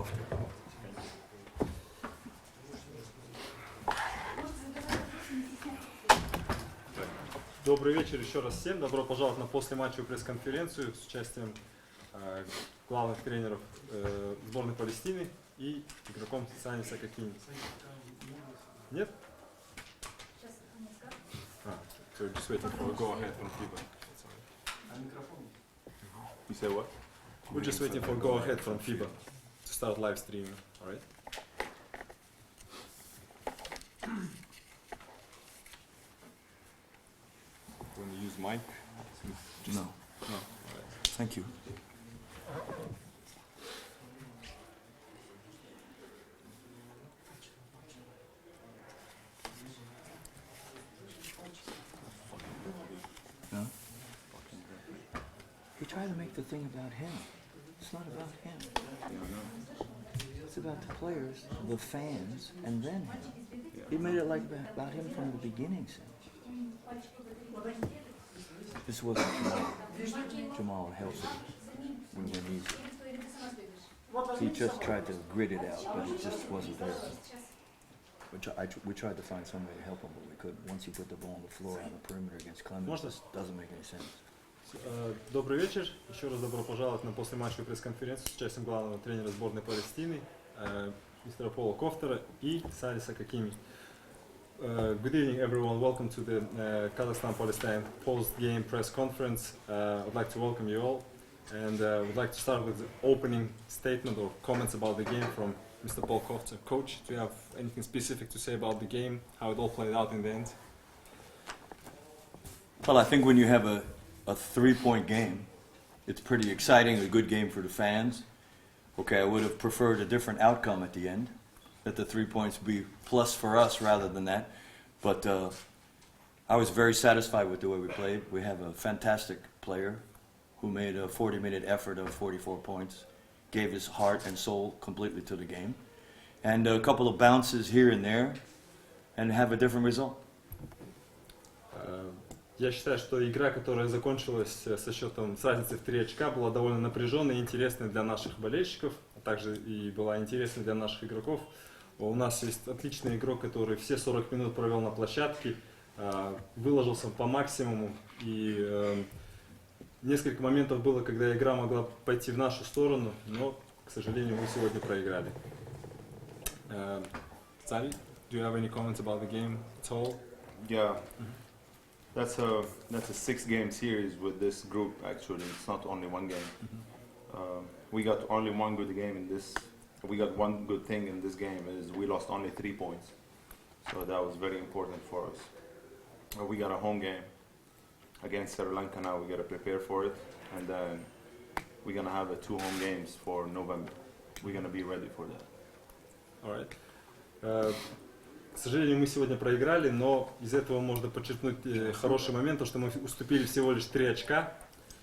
Kofter. Добрый вечер еще раз всем. Добро пожаловать на послематчевую пресс-конференцию с участием главных тренеров сборной Палестины и игроком Саниса Какини. Нет? So we're just waiting for a go-ahead from FIBA. You say what? We're just waiting for a go-ahead from FIBA to start live streaming. All right? Want to use mic? No. No. All right. Thank you. No? He tried to make the thing about him. It's not about him. It's about the players, the fans, and then him. He made it like about him from the beginning. This wasn't Jamal. Jamal helped him. We went easy. He just tried to grit it out, but it just wasn't there. We tried to find some way to help him, but we couldn't. Once he put the ball on the floor on the perimeter against Clemens, it doesn't make any sense. Добрый вечер. Еще раз добро пожаловать на послематчевую пресс-конференцию с участием главного тренера сборной Палестины, мистера Пола Кофтера и Саниса Какими. Good evening, everyone. Welcome to the Kazakhstan and Palestine post-game press conference. I'd like to welcome you all, and would like to start with the opening statement or comments about the game from Mr. Paul Kofter. Coach, do you have anything specific to say about the game, how it all played out in the end? Well, I think when you have a three-point game, it's pretty exciting, a good game for the fans. Okay, I would have preferred a different outcome at the end, that the 3 points be plus for us rather than that. But I was very satisfied with the way we played. We have a fantastic player who made a 40-minute effort of 44 points, gave his heart and soul completely to the game, and a couple of bounces here and there, and have a different result. Я считаю, что игра, которая закончилась со счетом с разницей в 3 очка, была довольно напряженной и интересной для наших болельщиков, а также и была интересной для наших игроков. У нас есть отличный игрок, который все 40 минут провел на площадке, выложился по максимуму, и несколько моментов было, когда игра могла пойти в нашу сторону, но, к сожалению, мы сегодня проиграли. Sally, do you have any comments about the game at all? Yeah. That's a 6-game series with this group. Actually, it's not only one game. We got only one good game in this. We got one good thing in this game is we lost only 3 points. So that was very important for us. We got a home game against Sri Lanka now. We got to prepare for it, and then we're gonna have 2 home games for November. We're gonna be ready for that. All right. К сожалению, мы сегодня проиграли, но из этого можно подчеркнуть хороший момент, то, что мы уступили всего лишь 3 очка.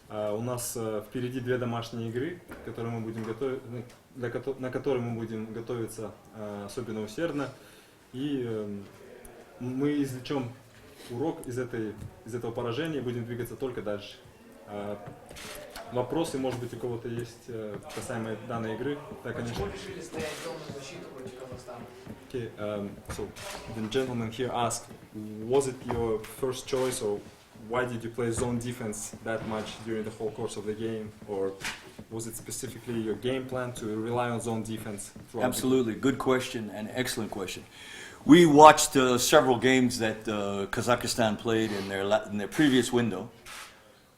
У нас впереди 2 домашние игры, которые мы будем на которые мы будем готовиться особенно усердно. И мы извлечем урок из этого поражения и будем двигаться только дальше. Вопросы, может быть, у кого-то есть касаемо данной игры? Да, конечно. Okay, so the gentleman here asked, was it your first choice, or why did you play zone defense that much during the whole course of the game, or was it specifically your game plan to rely on zone defense? Absolutely, good question and excellent question. We watched several games that Kazakhstan played in their previous window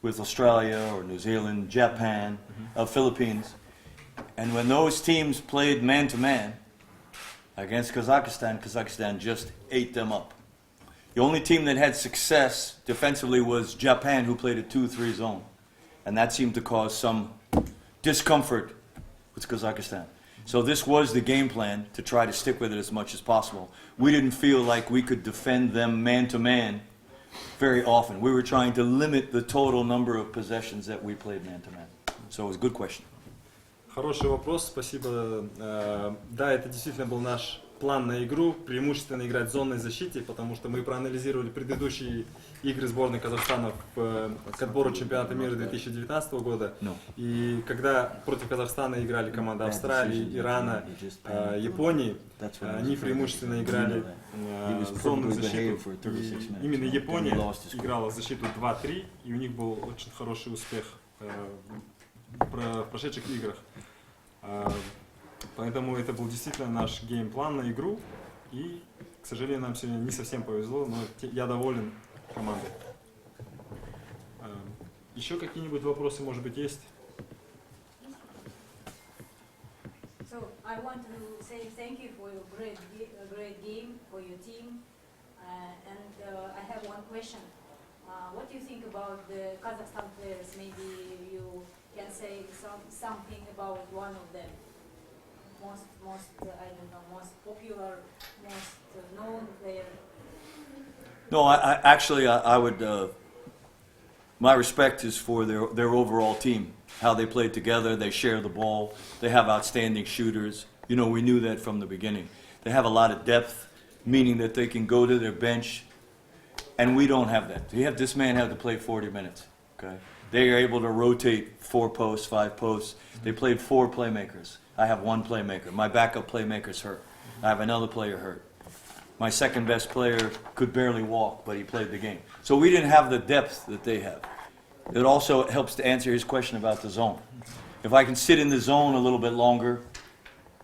with Australia or New Zealand, Japan, Philippines, and when those teams played man-to-man against Kazakhstan just ate them up. The only team that had success defensively was Japan, who played a 2-3 zone, and that seemed to cause some discomfort with Kazakhstan. So this was the game plan, to try to stick with it as much as possible. We didn't feel like we could defend them man-to-man very often. We were trying to limit the total number of possessions that we played man-to-man. So it was a good question. Хороший вопрос, спасибо. Да, это действительно был наш план на игру преимущественно играть в зонной защите, потому что мы проанализировали предыдущие игры сборной Казахстана к отбору чемпионата мира 2019 года. И когда против Казахстана играли команды Австралии, Ирана, Японии, они преимущественно играли в зонную защиту. И именно Япония играла в защиту 2-3, и у них был очень хороший успех в прошедших играх. Поэтому это был действительно наш геймплан на игру, и, к сожалению, нам сегодня не совсем повезло, но я доволен командой. Еще какие-нибудь вопросы, может быть, есть? So I want to say thank you for your great game for your team, and I have one question. What do you think about the Kazakhstan players? Maybe you can say something about one of them. Most I don't know, most popular, most known player. No, I would. My respect is for their overall team, how they play together. They share the ball. They have outstanding shooters. You know, we knew that from the beginning. They have a lot of depth, meaning that they can go to their bench, and we don't have that. This man had to play 40 minutes. Okay, they are able to rotate 4 posts, 5 posts. They played 4 playmakers. I have 1 playmaker. My backup playmaker's hurt. I have another player hurt. My second best player could barely walk, but he played the game. So we didn't have the depth that they have. It also helps to answer his question about the zone. If I can sit in the zone a little bit longer,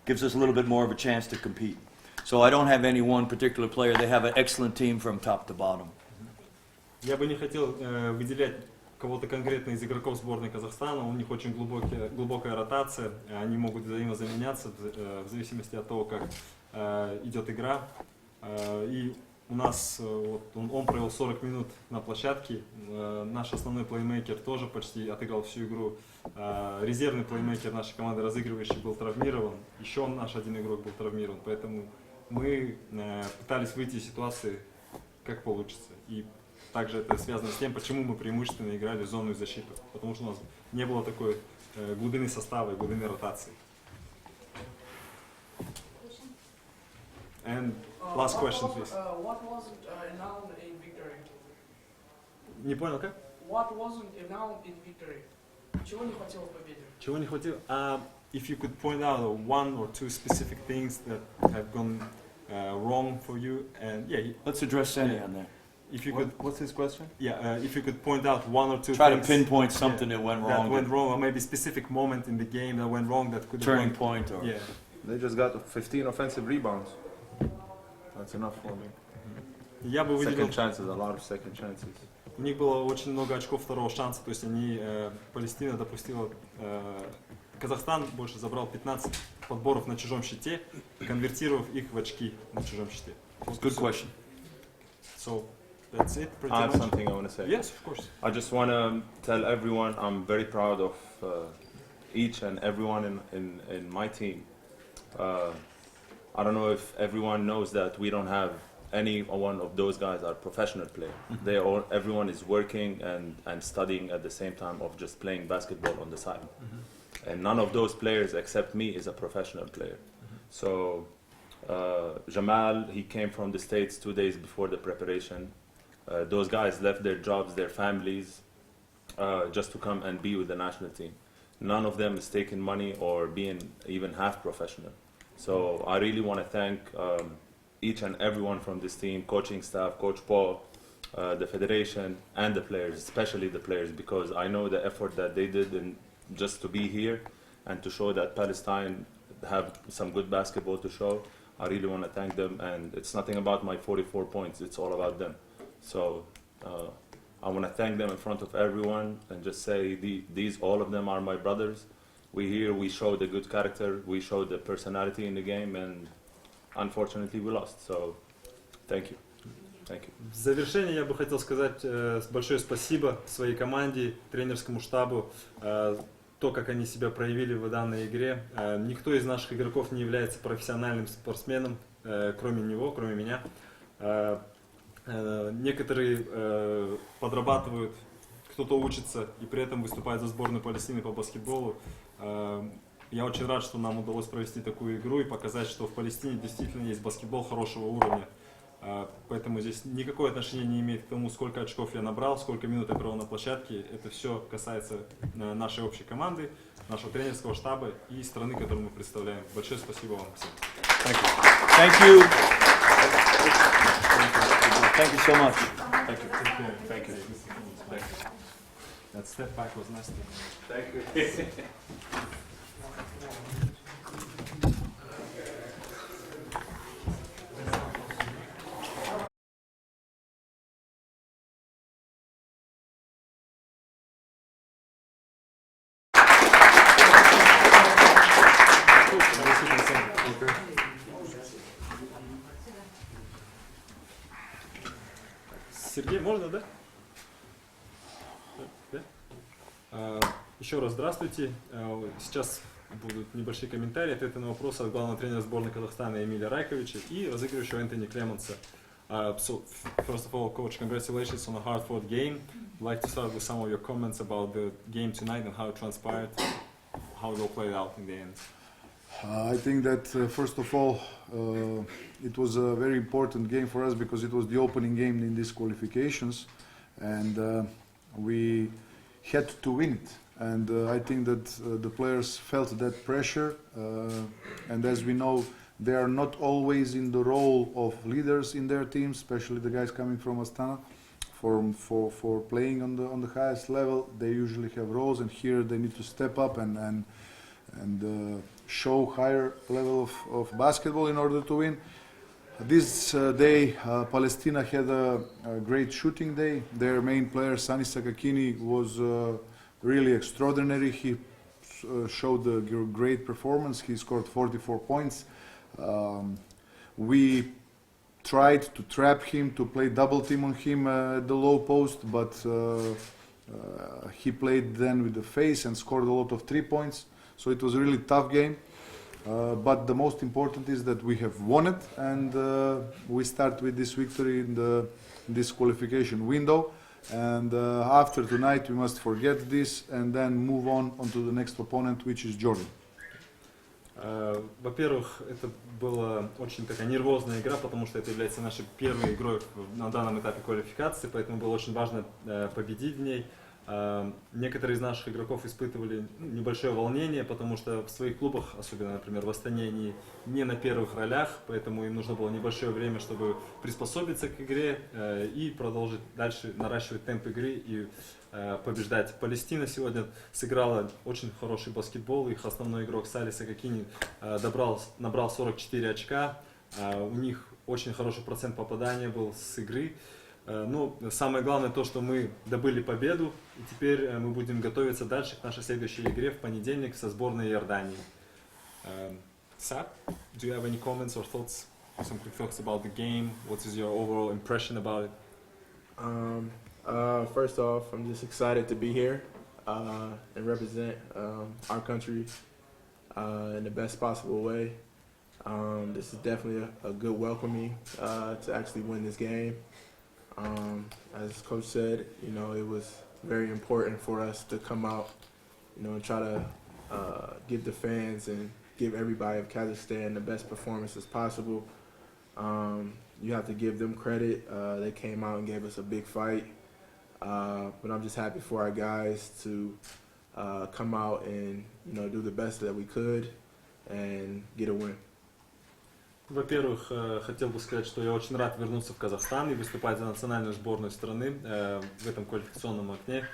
gives us a little bit more of a chance to compete. So I don't have any one particular player. They have an excellent team from top to bottom. Я бы не хотел выделять кого-то конкретно из игроков сборной Казахстана. У них очень глубокая ротация. Они могут взаимозаменяться в зависимости от того, как идет игра. И у нас он провел 40 минут на площадке. Наш основной плеймейкер тоже почти отыграл всю игру. Резервный плеймейкер нашей команды, разыгрывающий, был травмирован. Еще наш один игрок был травмирован. Поэтому мы пытались выйти из ситуации как получится. И также это связано с тем, почему мы преимущественно играли в зонную защиту. Потому что у нас не было такой глубины состава и глубины ротации. And last question, please. What wasn't announced in victory? Не понял, как? What wasn't announced in victory? Чего не хватило в победе? Чего не хватило? If you could point out 1 or 2 specific things that have gone wrong for you, and yeah, Let's address Sani on that. if you could, What's his question? yeah, if you could point out 1 or 2 Try to things pinpoint something that went wrong. that went wrong, or maybe specific moment in the game that went wrong that could have Turning went, point or yeah. They just got 15 offensive rebounds. That's enough for me. Я бы выделил, Second chances, a lot of second chances. у них было очень много очков второго шанса, то есть они, Палестина допустила, Казахстан больше забрал 15 подборов на чужом щите, конвертировав их в очки на чужом щите. Good question. So that's it, pretty I have much. something I want to say. Yes, of course. I just want to tell everyone I'm very proud of each and everyone in my team. I don't know if everyone knows that we don't have any one of those guys are professional players. Everyone is working and studying at the same time of just playing basketball on the side. And none of those players except me is a professional player. So Jamal, he came from the States 2 days before the preparation. Those guys left their jobs, their families, just to come and be with the national team. None of them is taking money or being even half professional. So I really want to thank each and everyone from this team, coaching staff, Coach Paul, the federation, and the players, especially the players, because I know the effort that they did just to be here and to show that Palestine have some good basketball to show. I really want to thank them, and it's nothing about my 44 points, it's all about them. So I want to thank them in front of everyone and just say these all of them are my brothers. We here, we showed a good character, we showed the personality in the game, and unfortunately we lost. So thank you. Thank you. В завершение я бы хотел сказать большое спасибо своей команде, тренерскому штабу, то, как они себя проявили в данной игре. Никто из наших игроков не является профессиональным спортсменом, кроме него, кроме меня. Некоторые подрабатывают, кто-то учится и при этом выступает за сборную Палестины по баскетболу. Я очень рад, что нам удалось провести такую игру и показать, что в Палестине действительно есть баскетбол хорошего уровня. Поэтому здесь никакое отношение не имеет к тому, сколько очков я набрал, сколько минут я провел на площадке. Это все касается нашей общей команды, нашего тренерского штаба и страны, которую мы представляем. Большое спасибо вам всем. Thank you. Thank you so much. Thank you. Thank you. That step back was nasty. Thank you. Сергей, можно, да? Еще раз здравствуйте. Сейчас будут небольшие комментарии, ответы на вопросы от главного тренера сборной Казахстана Эмиля Райковича и разыгрывающего Энтони Клемонса. So, first of all, Coach, congratulations on a hard-fought game. I'd like to start with some of your comments about the game tonight and how it transpired, how it all played out in the end. I think that first of all, it was a very important game for us because it was the opening game in these qualifications, and we had to win it. And I think that the players felt that pressure, and as we know, they are not always in the role of leaders in their teams, especially the guys coming from Astana. For playing on the highest level, they usually have roles, and here they need to step up and show higher level of basketball in order to win. This day, Palestina had a great shooting day. Their main player, Sani Sakakini, was really extraordinary. He showed a great performance. He scored 44 points. We tried to trap him, to play double team on him at the low post, but he played then with the face and scored a lot of 3 points. So it was a really tough game. But the most important is that we have won it, and we start with this victory in this qualification window. And after tonight, we must forget this and then move on to the next opponent, which is Jordan. Во-первых, это была очень такая нервозная игра, потому что это является нашей первой игрой на данном этапе квалификации, поэтому было очень важно победить в ней. Некоторые из наших игроков испытывали небольшое волнение, потому что в своих клубах, особенно, например, в Астане, они не на первых ролях, поэтому им нужно было небольшое время, чтобы приспособиться к игре и продолжить дальше наращивать темп игры и побеждать. Палестина сегодня сыграла очень хороший баскетбол, их основной игрок Сали Сакакини набрал 44 очка, у них очень хороший процент попадания был с игры. Ну, самое главное то, что мы добыли победу, и теперь мы будем готовиться дальше к нашей следующей игре в понедельник со сборной Иордании. Sab, do you have any comments or thoughts, some quick thoughts about the game? What is your overall impression about it? First off, I'm just excited to be here and represent our country in the best possible way. This is definitely a good welcoming to actually win this game. As Coach said, you know, it was very important for us to come out, you know, and try to give the fans and give everybody of Kazakhstan the best performance as possible. You have to give them credit. They came out and gave us a big fight. But I'm just happy for our guys to come out and, you know, do the best that we could and get a win. Во-первых, хотел бы сказать, что я очень рад вернуться в Казахстан и выступать за национальную сборную страны в этом квалификационном окне.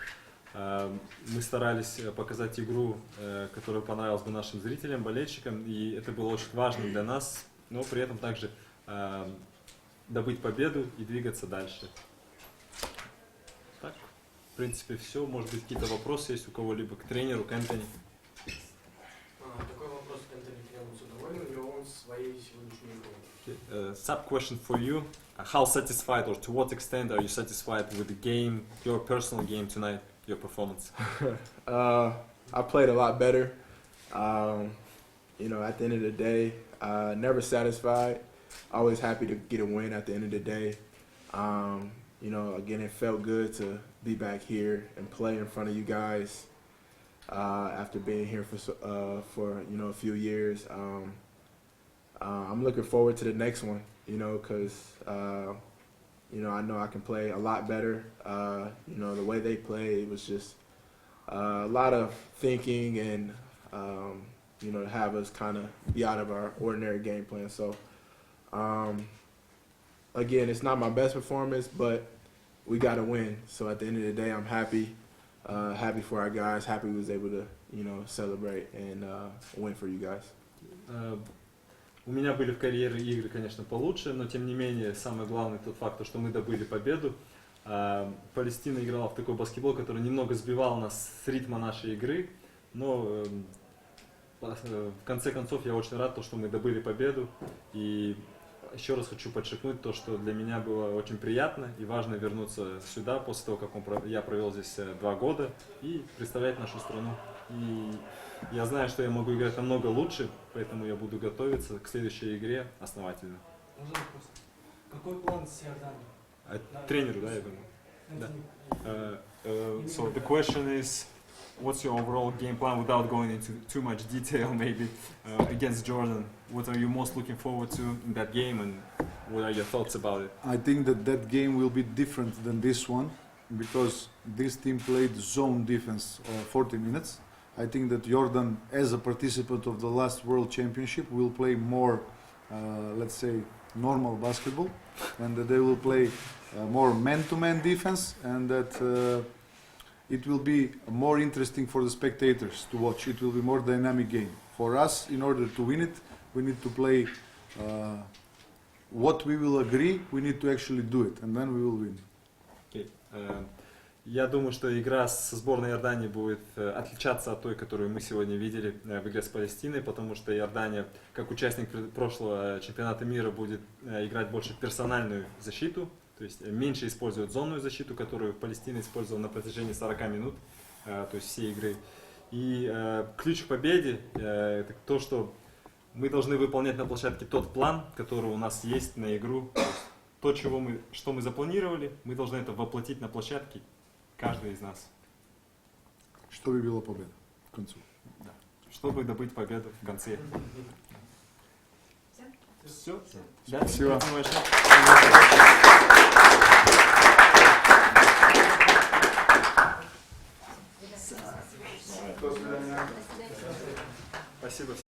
Мы старались показать игру, которая понравилась бы нашим зрителям, болельщикам, и это было очень важно для нас, но при этом также добыть победу и двигаться дальше. Так, в принципе, все. Может быть, какие-то вопросы есть у кого-либо к тренеру, к Энтони? Такой вопрос к Энтони Клемонсу. Доволен ли он своей сегодняшней игрой? Sub question for you. How satisfied, or to what extent are you satisfied with the game, your personal game tonight, your performance? I played a lot better. You know, at the end of the day, never satisfied. Always happy to get a win at the end of the day. You know, again, it felt good to be back here and play in front of you guys. after being here for a few years. I'm looking forward to the next one, because I know I can play a lot better. The way they play, it was just a lot of thinking and to have us kind of be out of our ordinary game plan. So again, it's not my best performance, but we got to win. So at the end of the day, I'm happy for our guys. Happy we was able to celebrate and win for you guys. У меня были в карьере игры, конечно, получше, но тем не менее, самое главное тот факт, что мы добыли победу. Палестина играла в такой баскетбол, который немного сбивал нас с ритма нашей игры, но в конце концов я очень рад, что мы добыли победу. И еще раз хочу подчеркнуть то, что для меня было очень приятно и важно вернуться сюда после того, как я провел здесь 2 года и представлять нашу страну. И я знаю, что я могу играть намного лучше, поэтому я буду готовиться к следующей игре основательно. Можно вопрос? Какой план с Иорданией? Тренеру, да, я думаю? Да. So the question is, what's your overall game plan without going into too much detail, maybe, against Jordan? What are you most looking forward to in that game, and what are your thoughts about it? I think that game will be different than this one because this team played zone defense 40 minutes. I think that Jordan, as a participant of the last World Championship, will play more, let's say, normal basketball, and that they will play more man-to-man defense, and that it will be more interesting for the spectators to watch. It will be more dynamic game. For us, in order to win it, we need to play what we will agree, we need to actually do it, and then we will win. Okay. Я думаю, что игра со сборной Иордании будет отличаться от той, которую мы сегодня видели в игре с Палестиной, потому что Иордания, как участник прошлого чемпионата мира, будет играть больше персональную защиту, то есть меньше использует зонную защиту, которую Палестина использовала на протяжении 40 минут, то есть всей игры. И ключ к победе – это то, что мы должны выполнять на площадке тот план, который у нас есть на игру. То, что мы запланировали, мы должны это воплотить на площадке, каждый из нас. Чтобы была победа в конце. Да. Чтобы добыть победу в конце. Все? Да? Спасибо. Спасибо.